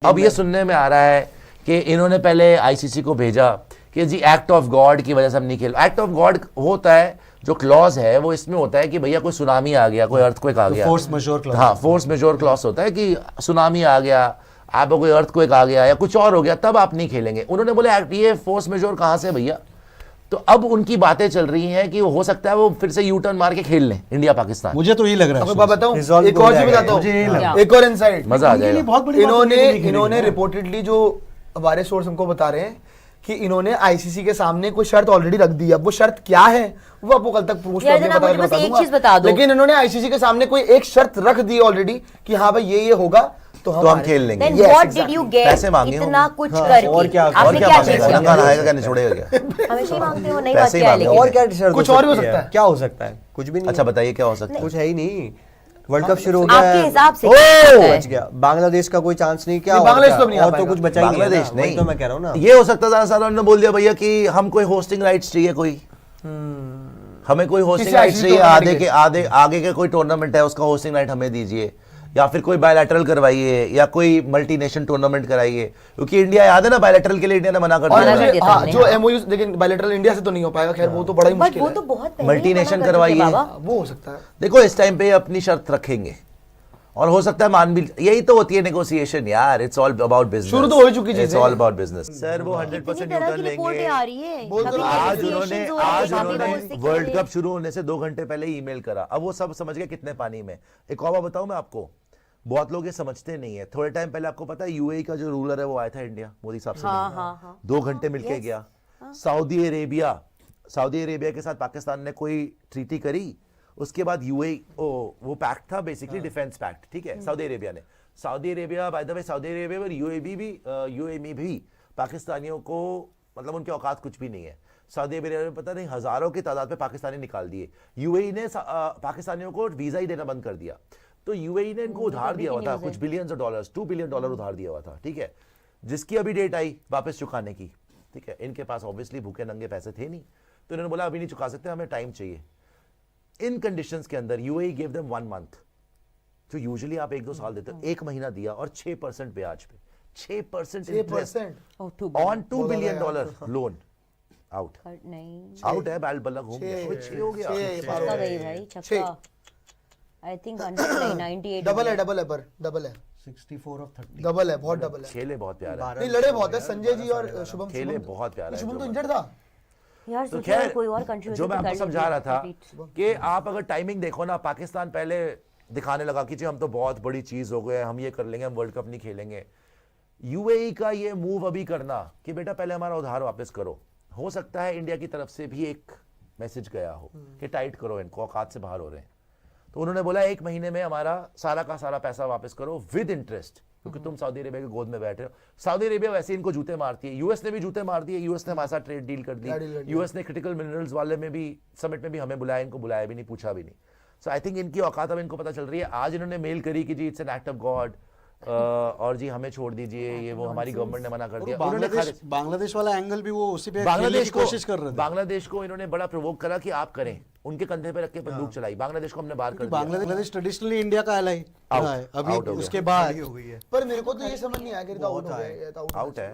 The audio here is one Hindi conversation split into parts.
अब ये सुनने में आ रहा है कि इन्होंने पहले आईसीसी को भेजा कि जी एक्ट ऑफ गॉड की वजह से हम नहीं खेल। एक्ट ऑफ गॉड होता है, जो क्लॉज है वो इसमें होता है कि भैया कोई सुनामी आ गया, कोई अर्थक्वेक आ गया, फोर्स मेजोर क्लॉज। हाँ, फोर्स मेजोर क्लॉज होता है कि सुनामी आ गया, आपको कोई अर्थक्वेक आ गया या कुछ और हो गया, तब आप नहीं खेलेंगे। उन्होंने बोला ये फोर्स मेजोर कहाँ से भैया? तो अब उनकी बातें चल रही हैं कि हो सकता है वो फिर से यू टर्न मार के खेल लें इंडिया पाकिस्तान। मुझे तो यही लग रहा है। मैं बताऊं, एक और चीज बताता हूं, एक और इनसाइड मजा आ जाएगा। इन्होंने रिपोर्टेडली जो हमारे सोर्स हमको बता रहे हैं कि इन्होंने आईसीसी के सामने कोई शर्त ऑलरेडी रख दी है। अब वो शर्त क्या है वो आपको कल तक पूछ बता दो। लेकिन इन्होंने आईसीसी के सामने कोई एक शर्त रख दी ऑलरेडी कि हाँ भाई ये होगा तो हम खेल लेंगे। Then what did you get? पैसे मांगे इतना कुछ करके और क्या चाहिए? नंगा नहाएगा क्या निचोड़ेगा क्या? हमेशा ही मांगते हो, नहीं पैसे ही बात क्या है मांगे। और क्या शर्त कुछ और भी हो सकता है। क्या हो सकता है? कुछ भी नहीं। अच्छा बताइए क्या हो सकता है? कुछ है ही नहीं। वर्ल्ड कप शुरू हो गया आपके है। हिसाब से बच गया। बांग्लादेश का कोई चांस नहीं। क्या बांग्लादेश तो नहीं आ और तो पाएगा। कुछ बचा ही नहीं है ना। बांग्लादेश वही नहीं, तो मैं कह रहा हूँ ना। ये हो सकता था साहब ने बोल दिया भैया कि हम कोई होस्टिंग राइट्स चाहिए, कोई हमें कोई होस्टिंग किसी राइट्स ICC चाहिए, टूर्नामेंट आधे आगे के कोई टूर्नामेंट है उसका होस्टिंग राइट हमें दीजिए, या फिर कोई बायलैटरल करवाइए या कोई मल्टीनेशनल टूर्नामेंट कराइए, क्योंकि इंडिया याद है ना बायलैटरल के लिए इंडिया ने मना कर और दिया। हाँ, जो एमओयू लेकिन बायलैटरल इंडिया से तो नहीं हो पाएगा। खैर वो तो बड़ा ही बट मुश्किल वो है। तो बहुत मल्टीनेशनल करवाइए, वो हो सकता है। देखो इस टाइम पे अपनी शर्त रखेंगे और हो सकता है मान भी। यही तो होती है नेगोशिएशन यार, इट्स ऑल अबाउट बिजनेस। शुरू तो हो ही चुकी चीज़ इट्स है। All about business. सर वो 100% यूटर्न लेंगे। आ रही है आज उन्होंने वर्ल्ड कप शुरू होने से 2 घंटे पहले ईमेल करा। अब वो सब समझ गए कितने पानी में। एक और बात बताऊं मैं आपको, बहुत लोग ये समझते नहीं है। थोड़े टाइम पहले आपको पता है यूएई का जो रूलर है वो आया था इंडिया, मोदी साहब से मिलने। 2 घंटे मिलके गया। सऊदी अरेबिया के साथ पाकिस्तान ने कोई ट्रीटी करी, उसके बाद यूएई वो पैक्ट था बेसिकली, डिफेंस पैक्ट, ठीक है। Saudi Arabia by the way, Saudi Arabia और यूएई में भी पाकिस्तानियों को मतलब उनके औकात कुछ भी नहीं है। सऊदी अरेबिया में पता नहीं हजारों की तादाद पे पाकिस्तानी निकाल दिए। यूएई ने पाकिस्तानियों को वीजा ही देना बंद कर दिया। तो यूएई ने इनको उधार दिया हुआ था कुछ बिलियंस ऑफ डॉलर्स, $2 बिलियन उधार दिया हुआ था, ठीक है, जिसकी अभी डेट आई वापस चुकाने की, ठीक है। इनके पास ऑब्वियसली भूखे नंगे पैसे थे नहीं, तो इन्होंने बोला अभी नहीं चुका सकते, हमें टाइम चाहिए। इन कंडीशंस के अंदर यूएई गिव देम 1 मंथ, जो यूजुअली आप 1-2 साल देते हो, 1 महीना दिया और 6% ब्याज पे, 6% interest on $2 billion loan. Out है, बैल बल्ला घूम गया, 6 हो गया। आई थिंक 198 डबल है पर डबल है 64 ऑफ 30 डबल है, बहुत डबल है। खेले बहुत प्यारे, नहीं लड़े बहुत है संजय जी और शुभम। खेले बहुत प्यारे। शुभम तो इंजर्ड था यार। तो सोचो कोई और कंट्री जो मैं आपको समझा रहा था कि आप अगर टाइमिंग देखो ना, पाकिस्तान पहले दिखाने लगा कि जी हम तो बहुत बड़ी चीज हो गए, हम ये कर लेंगे, हम वर्ल्ड कप नहीं खेलेंगे। यूएई का ये मूव अभी करना कि बेटा पहले हमारा उधार वापस करो, हो सकता है इंडिया की तरफ से भी एक मैसेज गया हो कि टाइट करो इनको, औकात से बाहर हो रहे हैं। तो उन्होंने बोला 1 महीने में हमारा सारा का सारा पैसा वापस करो विद इंटरेस्ट, क्योंकि तुम सऊदी अरेबिया के गोद में बैठे हो। सऊदी अरेबिया वैसे इनको जूते मारती है, यूएस ने भी जूते मार दिए, यूएस ने हमारे साथ ट्रेड डील कर दी। यूएस ने क्रिटिकल मिनरल्स वाले में भी समिट में भी हमें बुलाया, इनको बुलाया भी नहीं, पूछा भी नहीं। सो आई थिंक इनकी औकात अब इनको पता चल रही है। आज इन्होंने मेल करी कि जी it's an act of God और जी हमें छोड़ दीजिए, ये वो हमारी गवर्नमेंट ने मना कर दिया। बांग्लादेश वाला एंगल भी वो उसी पे बांग्लादेश को कोशिश कर रहे थे। बांग्लादेश को इन्होंने बड़ा प्रोवोक करा कि आप करें, उनके कंधे पे रख के बंदूक चलाई। बांग्लादेश को हमने बाहर कर दिया। बांग्लादेश ट्रेडिशनली इंडिया का एलाई है, अभी उसके बाद हो गई है। पर मेरे को तो ये समझ नहीं आया कि आउट हो गया, आउट है।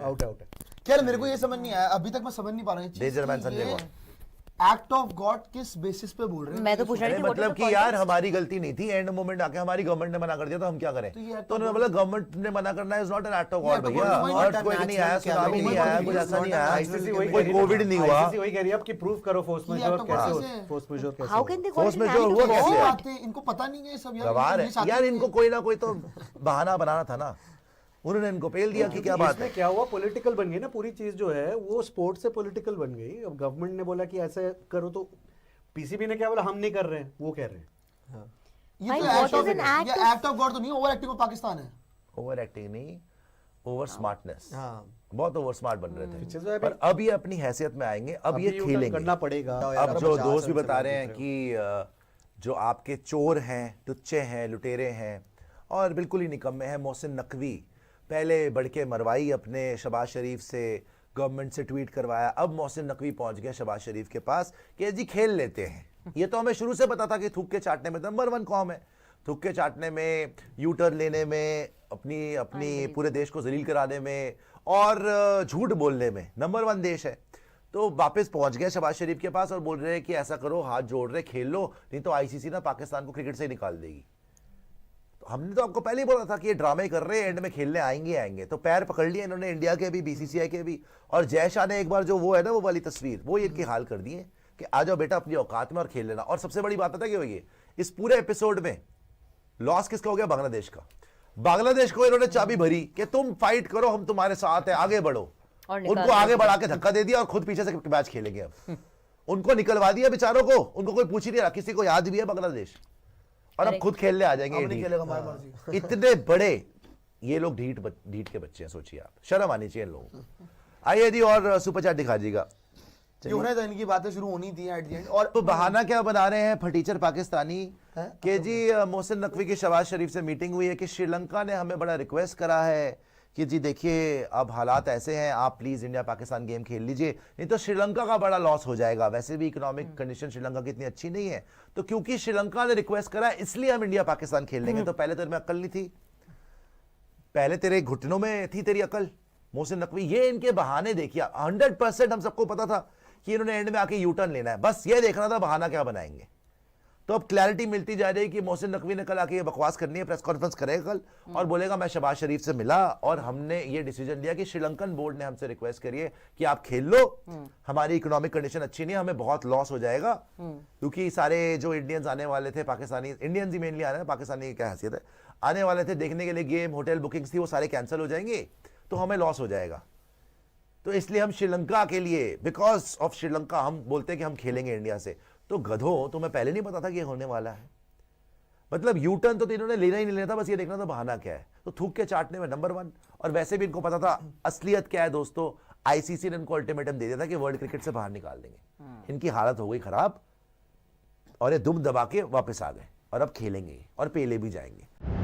यार मेरे को ये समझ नहीं आया, अभी तक मैं समझ नहीं पा रहा हूँ डेंजर मैन संजय कौन? एक्ट ऑफ गॉड किस बेसिस पे बोल रहे हैं? मैं तो पूछ रही थी मतलब कि यार हमारी गलती नहीं थी, एंड मोमेंट आके हमारी गवर्नमेंट ने मना कर दिया तो हम क्या करें? तो उन्होंने बोला गवर्नमेंट ने मना करना is not an act of God भैया। अर्थक्वेक नहीं आया, सुनामी नहीं आया, कुछ ऐसा नहीं आया, कोई कोविड नहीं हुआ। आईसीसी वही कह रही है अब कि प्रूव करो फोर्स मेजोर कैसे हो, फोर्स मेजोर कैसे how can they force majeure हुआ कैसे? बातें इनको पता नहीं है सब गवार है यार, इनको कोई ना कोई तो बहाना बनाना था ना। उन्होंने इनको पेल दिया कि क्या बात है। क्या हुआ, पॉलिटिकल बन गई ना पूरी चीज जो है, वो स्पोर्ट से पॉलिटिकल बन गई। अब गवर्नमेंट ने बोला कि ऐसे करो, तो पीसीबी ने क्या बोला, हम नहीं कर रहे हैं, वो कह रहे हैं। ये तो एक्ट ऑफ गॉड तो नहीं, ओवर एक्टिंग ऑफ पाकिस्तान है। ओवर एक्टिंग नहीं, ओवर स्मार्टनेस। बहुत ओवर स्मार्ट बन रहे थे, तो पर अब ये अपनी हैसियत में आएंगे, अब ये खेलेंगे, करना पड़ेगा। अब जो दोस्त भी बता रहे हैं कि जो आपके चोर हैं, टुच्चे हैं, लुटेरे हैं और बिल्कुल ही निकम्मे हैं, मोहसिन नकवी पहले बढ़ के मरवाई अपने शहबाज शरीफ से, गवर्नमेंट से ट्वीट करवाया, अब मोहसिन नकवी पहुंच गया शहबाज शरीफ के पास कि जी खेल लेते हैं। ये तो हमें शुरू से पता था कि थूक के चाटने में नंबर 1 कौम है, थूक के चाटने में, यू टर्न लेने में, अपनी अपनी पूरे देश को जलील कराने में और झूठ बोलने में नंबर 1 देश है। तो वापस पहुंच गए शहबाज शरीफ के पास और बोल रहे हैं कि ऐसा करो, हाथ जोड़ रहे, खेल लो, नहीं तो आईसीसी ना पाकिस्तान को क्रिकेट से ही निकाल देगी। तो हमने तो आपको पहले ही बोला था कि ये ड्रामे कर रहे हैं, एंड में खेलने आएंगे। तो पैर पकड़ लिए इन्होंने, इंडिया के भी, बीसीसीआई के भी। और जय शाह ने एक बार जो वो है ना, वो वाली तस्वीर, वो इनके हाल कर दिए कि आ जाओ बेटा अपनी औकात में और खेल लेना। और सबसे बड़ी बात पता क्या हुई है इस पूरे एपिसोड में, लॉस किसका हो गया? बांग्लादेश का। बांग्लादेश को इन्होंने चाबी भरी कि तुम फाइट करो, हम तुम्हारे साथ हैं, आगे बढ़ो। और उनको आगे बढ़ा के धक्का दे दिया और खुद पीछे से मैच खेलेंगे अब। उनको निकलवा दिया बेचारों को, उनको कोई पूछ ही नहीं रहा, किसी को याद भी है बांग्लादेश, और अब खुद खेलने आ जाएंगे। अब नहीं खेलेगा, हमारी मर्जी। इतने बड़े ये लोग ढीठ के बच्चे हैं, सोचिए आप, शर्म आनी चाहिए इन लोगों को। आइए जी, और सुपर चैट दिखा दीजिएगा। क्यों ना, तो इनकी बातें शुरू होनी थी एट द एंड। और तो बहाना क्या बना रहे हैं फटीचर पाकिस्तानी कि जी मोहसिन नकवी की शहबाज शरीफ से मीटिंग हुई है कि श्रीलंका ने हमें बड़ा रिक्वेस्ट करा है कि जी देखिए अब हालात ऐसे हैं, आप प्लीज इंडिया पाकिस्तान गेम खेल लीजिए, नहीं तो श्रीलंका का बड़ा लॉस हो जाएगा। वैसे भी इकोनॉमिक कंडीशन श्रीलंका की इतनी अच्छी नहीं है, तो क्योंकि श्रीलंका ने रिक्वेस्ट करा इसलिए हम इंडिया पाकिस्तान खेल लेंगे। तो पहले तेरे में अकल नहीं थी, पहले तेरे घुटनों में थी तेरी अकल मोहसिन नकवी। ये इनके बहाने देखिए, 100% हम सबको पता था कि इन्होंने एंड में आके यू टर्न लेना है, बस ये देखना था बहाना क्या बनाएंगे। तो अब क्लैरिटी मिलती जा रही है कि मोहसिन नकवी ने कल आके ये बकवास करनी है, प्रेस कॉन्फ्रेंस करेगा कल और बोलेगा मैं शहबाज शरीफ से मिला और हमने ये डिसीजन लिया कि श्रीलंकन बोर्ड ने हमसे रिक्वेस्ट करी है कि आप खेल लो, हमारी इकोनॉमिक कंडीशन अच्छी नहीं है, हमें बहुत लॉस हो जाएगा, क्योंकि सारे जो इंडियंस आने वाले थे, पाकिस्तानी इंडियंस ही मेनली आ रहे हैं, पाकिस्तानी क्या हैसियत है, आने वाले थे देखने के लिए गेम, होटल बुकिंग्स थी, वो सारे कैंसिल हो जाएंगे, तो हमें लॉस हो जाएगा। तो इसलिए हम श्रीलंका के लिए, बिकॉज ऑफ श्रीलंका, हम बोलते हैं कि हम खेलेंगे इंडिया से। तो गधो, तुम्हें पहले नहीं पता था कि ये होने वाला है? मतलब यू टर्न तो इन्होंने लेना ही नहीं लेना था, बस ये देखना था बहाना क्या है। तो थूक के चाटने में नंबर 1। और वैसे भी इनको पता था असलियत क्या है दोस्तों, आईसीसी ने इनको अल्टीमेटम दे दिया था कि वर्ल्ड क्रिकेट से बाहर निकाल देंगे। इनकी हालत हो गई खराब और ये दुम दबा के वापस आ गए और अब खेलेंगे और पेले भी जाएंगे।